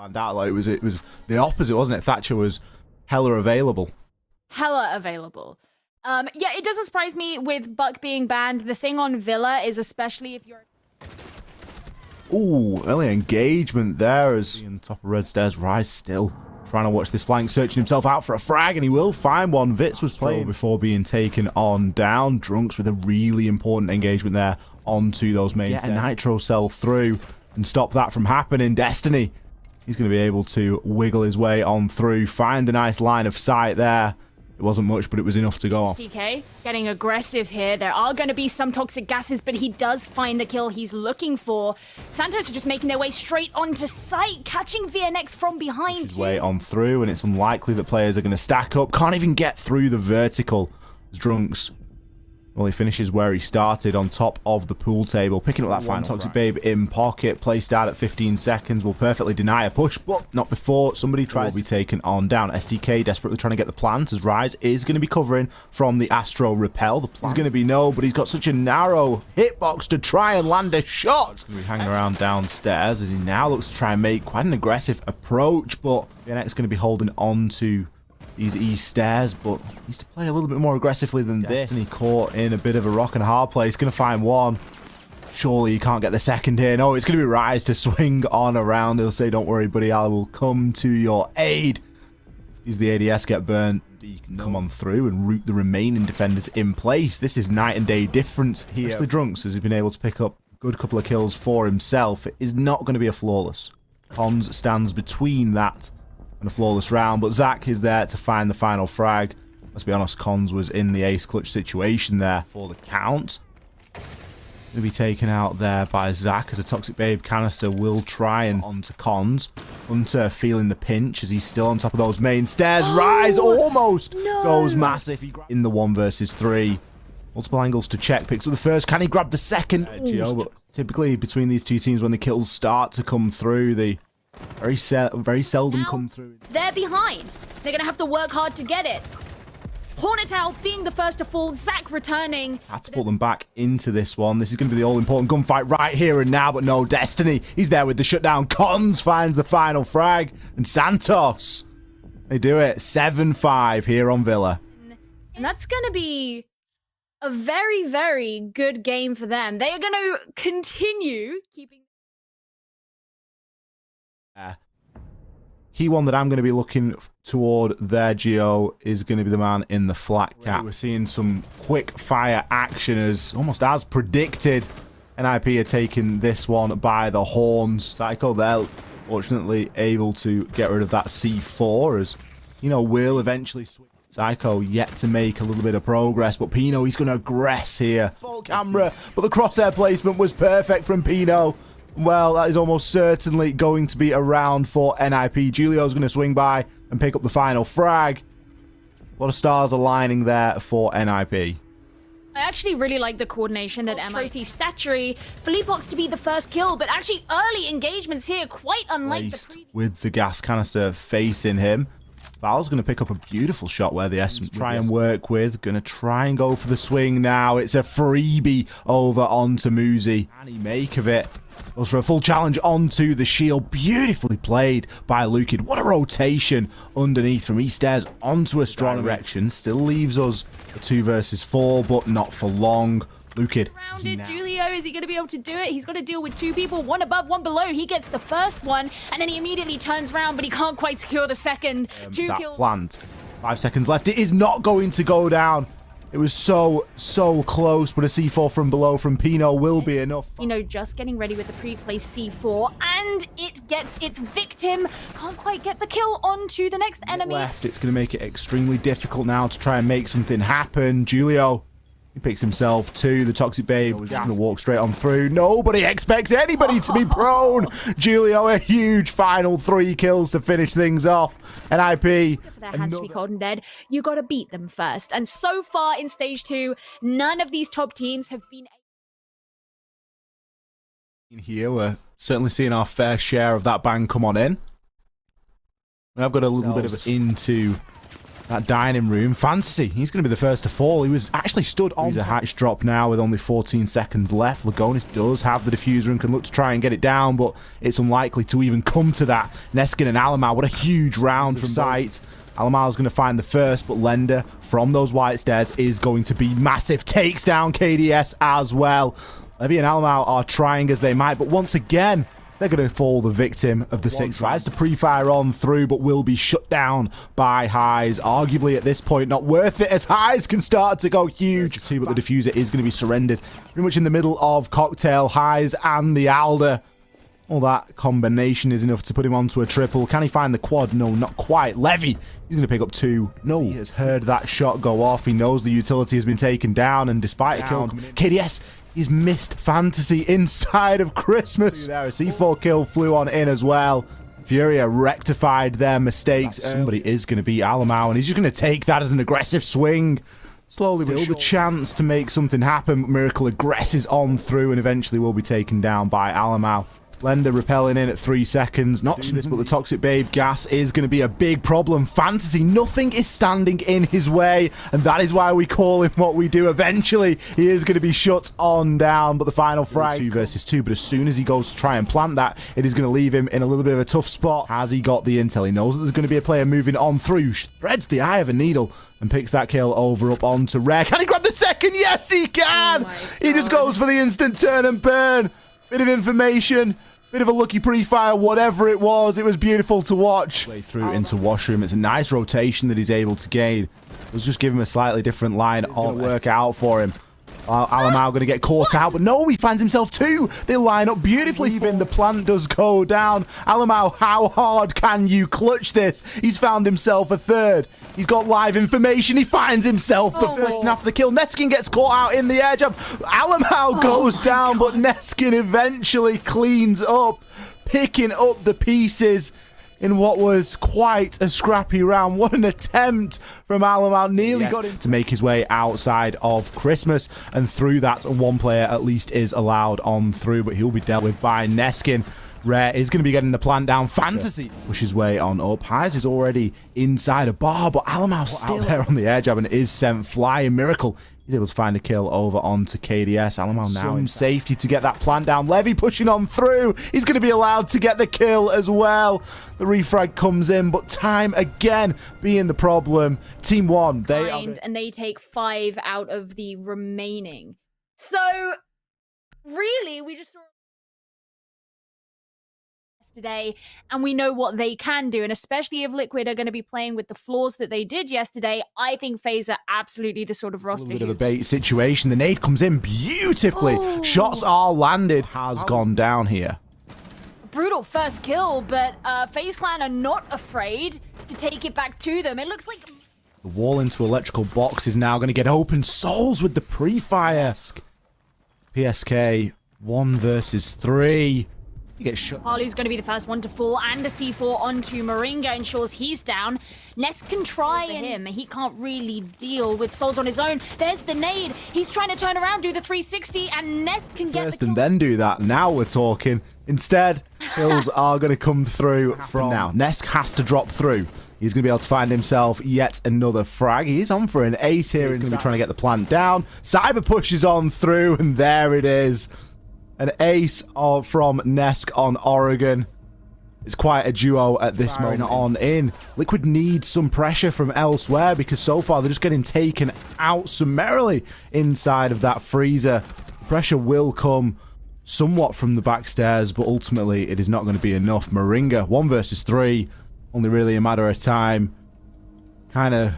Found out like it was the opposite, wasn't it? Thatcher was hella available. Hella available. Yeah, it doesn't surprise me with Buck being banned. The thing on Villa is especially if you're... Ooh, early engagement there as on top of red stairs. Rise still trying to watch this flank, searching himself out for a frag, and he will find one. Vitz was playing before being taken on down. Drunks with a really important engagement there onto those main stairs. Get a nitro cell through and stop that from happening. Destiny, he's going to be able to wiggle his way on through, find a nice line of sight there. It wasn't much, but it was enough to go off. TK getting aggressive here. There are going to be some toxic gases, but he does find the kill he's looking for. Santos are just making their way straight onto site, catching VNX from behind. His way on through, and it's unlikely that players are going to stack up. Can't even get through the vertical. As Drunks, well, he finishes where he started, on top of the pool table, picking up that final Toxic Babe in pocket. Play start at 15 seconds will perfectly deny a push, but not before somebody tries to be taken on down. SDK desperately trying to get the plant, as Rise is going to be covering from the Astro Repel. The plant is going to be no, but he's got such a narrow hitbox to try and land a shot. He's going to be hanging around downstairs as he now looks to try and make quite an aggressive approach, but VNX is going to be holding on to these east stairs, but needs to play a little bit more aggressively than this. Destiny caught in a bit of a rock and a hard place. Going to find one. Surely you can't get the second here. No, it's going to be Rise to swing on around. He'll say, don't worry, buddy, I will come to your aid. He's the ADS get burnt. You can come on through and root the remaining defenders in place. This is night and day difference here. Especially Drunks, as he's been able to pick up a good couple of kills for himself. It is not going to be a flawless. Cons stands between that and a flawless round, but Zach is there to find the final frag. Let's be honest, Cons was in the ace clutch situation there for the count. Going to be taken out there by Zach, as a Toxic Babe canister will try and onto Cons. Hunter feeling the pinch as he's still on top of those main stairs. Rise almost goes massive. In the 1 versus 3. Multiple angles to check. Picks up the first. Can he grab the second? Gio, but typically between these two teams, when the kills start to come through, they very seldom come through. They're behind. They're going to have to work hard to get it. Hornet Owl being the first to fall. Zach returning. Had to pull them back into this one. This is going to be the all-important gunfight right here and now, but no, Destiny. He's there with the shutdown. Cons finds the final frag. And Santos, they do it. 7-5 here on Villa. And that's going to be a very, very good game for them. They are going to continue keeping... Key one that I'm going to be looking toward there, Gio, is going to be the man in the flat cap. We're seeing some quick fire action, as almost as predicted. NIP are taking this one by the horns. Psycho there, fortunately able to get rid of that C4, as you know, will eventually switch. Psycho yet to make a little bit of progress, but Pino, he's going to aggress here. Full camera, but the crosshair placement was perfect from Pino. Well, that is almost certainly going to be a round for NIP. Julio's going to swing by and pick up the final frag. A lot of stars aligning there for NIP. I actually really like the coordination that Trophy Statuary. Philippox to be the first kill, but actually early engagements here, quite unlike the previous. With the gas canister facing him. Val's going to pick up a beautiful shot where the Essence try and work with. Going to try and go for the swing now. It's a freebie over onto Muzi. Can he make of it? Goes for a full challenge onto the shield. Beautifully played by Lukid. What a rotation underneath from east stairs onto a strong direction. Still leaves us a 2 versus 4, but not for long. Lukid. Rounded Julio, is he going to be able to do it? He's got to deal with 2 people, 1 above, 1 below. He gets the first one, and then he immediately turns around, but he can't quite secure the second. 2 kills. Plant. 5 seconds left. It is not going to go down. It was so close, but a C4 from below from Pino will be enough. You know, just getting ready with the pre-placed C4, and it gets its victim. Can't quite get the kill onto the next enemy. Left. It's going to make it extremely difficult now to try and make something happen. Julio, he picks himself to the Toxic Babe. He's just going to walk straight on through. Nobody expects anybody to be prone. Julio, a huge final 3 kills to finish things off. NIP. For their hands to be cold and dead, you got to beat them first. And so far in stage 2, none of these top teams have been. Here, we're certainly seeing our fair share of that bang come on in. I've got a little bit of into that dining room. Fantasy, he's going to be the first to fall. He was actually stood on a hatch drop now with only 14 seconds left. Lagonis does have the diffuser and can look to try and get it down, but it's unlikely to even come to that. Neskin and Alamau, what a huge round from sight. Alamau's going to find the first, but Lender from those white stairs is going to be massive. Takes down KDS as well. Levy and Alamau are trying as they might, but once again, they're going to fall the victim of the sixth. Tries to pre-fire on through, but will be shut down by Highs. Arguably at this point, not worth it, as Highs can start to go huge too, but the diffuser is going to be surrendered. Pretty much in the middle of Cocktail, Highs, and the Alder. All that combination is enough to put him onto a triple. Can he find the quad? No, not quite. Levy, he's going to pick up 2. No, he has heard that shot go off. He knows the utility has been taken down, and despite a kill, KDS, he's missed Fantasy inside of Christmas. There, a C4 kill flew on in as well. Furia rectified their mistakes. Somebody is going to beat Alamau, and he's just going to take that as an aggressive swing. Slowly, still the chance to make something happen. Miracle aggresses on through and eventually will be taken down by Alamau. Lender repelling in at 3 seconds. Not this, but the Toxic Babe gas is going to be a big problem. Fantasy, nothing is standing in his way, and that is why we call him what we do. Eventually, he is going to be shut on down, but the final frag, 2 versus 2, but as soon as he goes to try and plant that, it is going to leave him in a little bit of a tough spot. Has he got the intel? He knows that there's going to be a player moving on through. Threads the eye of a needle and picks that kill over up onto Rare. Can he grab the second? Yes, he can! He just goes for the instant turn and burn. Bit of information. Bit of a lucky pre-fire, whatever it was beautiful to watch. Way through into washroom. It's a nice rotation that he's able to gain. Let's just give him a slightly different line of work out for him. Alamau going to get caught out, but no, he finds himself 2. They line up beautifully. Even the plant does go down. Alamau, how hard can you clutch this? He's found himself a 3rd. He's got live information. He finds himself the first half of the kill. Neskin gets caught out in the air jump. Alamau goes down, but Neskin eventually cleans up, picking up the pieces in what was quite a scrappy round. What an attempt from Alamau. Nearly got him to make his way outside of Christmas, and through that, one player at least is allowed on through, but he'll be dealt with by Neskin. Rare is going to be getting the plant down. Fantasy pushes his way on up. Highs is already inside a bar, but Alamau still there on the air jab and is sent flying. Miracle, he's able to find a kill over onto KDS. Alamau now in safety to get that plant down. Levy pushing on through. He's going to be allowed to get the kill as well. The refrag comes in, but time again being the problem. Team 1, and they take 5 out of the remaining. So, really, we just saw yesterday, and we know what they can do, and especially if Liquid are going to be playing with the flaws that they did yesterday, I think FaZe are absolutely the sort of roster. A bit of a bait situation. The nade comes in beautifully. Shots are landed. Has gone down here. Brutal first kill, but FaZe Clan are not afraid to take it back to them. It looks like the wall into electrical box is now going to get open. Souls with the pre-fire. PSK 1 versus 3. He gets shot. Harley's going to be the first one to fall, and a C4 onto Moringa ensures he's down. Ness can try him. He can't really deal with Souls on his own. There's the nade. He's trying to turn around, do the 360, and Ness can get first and then do that. Now we're talking. Instead, kills are going to come through from now. Ness has to drop through. He's going to be able to find himself yet another frag. He's on for an ace here. He's going to be trying to get the plant down. Cyber pushes on through, and there it is. An ace from Nesk on Oregon. It's quite a duo at this moment on in. Liquid needs some pressure from elsewhere because so far they're just getting taken out summarily inside of that freezer. Pressure will come somewhat from the backstairs, but ultimately it is not going to be enough. Moringa, 1 versus 3. Only really a matter of time. Kind of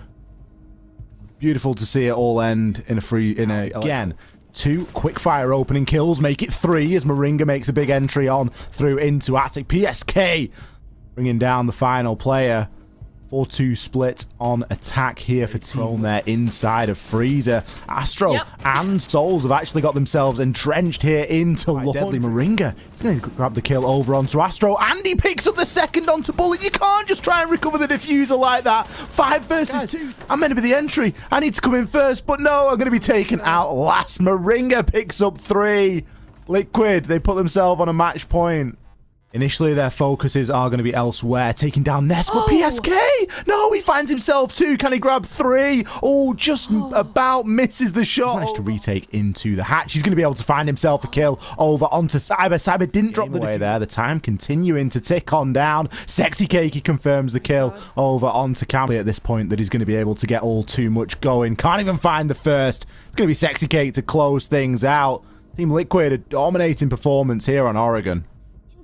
beautiful to see it all end in a again. 2 quickfire opening kills make it 3 as Moringa makes a big entry on through into Attic. PSK bringing down the final player. 4-2 split on attack here for Team there inside of Freezer. Astro and Souls have actually got themselves entrenched here into Deadly. Moringa is going to grab the kill over onto Astro, and he picks up the second onto Bullet. You can't just try and recover the diffuser like that. 5 versus 2. I'm meant to be the entry. I need to come in first, but no, I'm going to be taken out last. Moringa picks up 3. Liquid, they put themselves on a match point. Initially, their focuses are going to be elsewhere, taking down Ness, but PSK! No, he finds himself 2. Can he grab 3? Oh, just about misses the shot. He's managed to retake into the hatch. He's going to be able to find himself a kill over onto Cyber. Cyber didn't drop the way there. The time continuing to tick on down. Sexy Cakey confirms the kill over onto Camley at this point that he's going to be able to get all too much going. Can't even find the first. It's going to be Sexy Cake to close things out. Team Liquid, a dominating performance here on Oregon.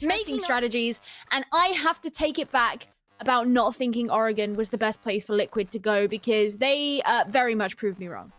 Making strategies, and I have to take it back about not thinking Oregon was the best place for Liquid to go, because they very much proved me wrong.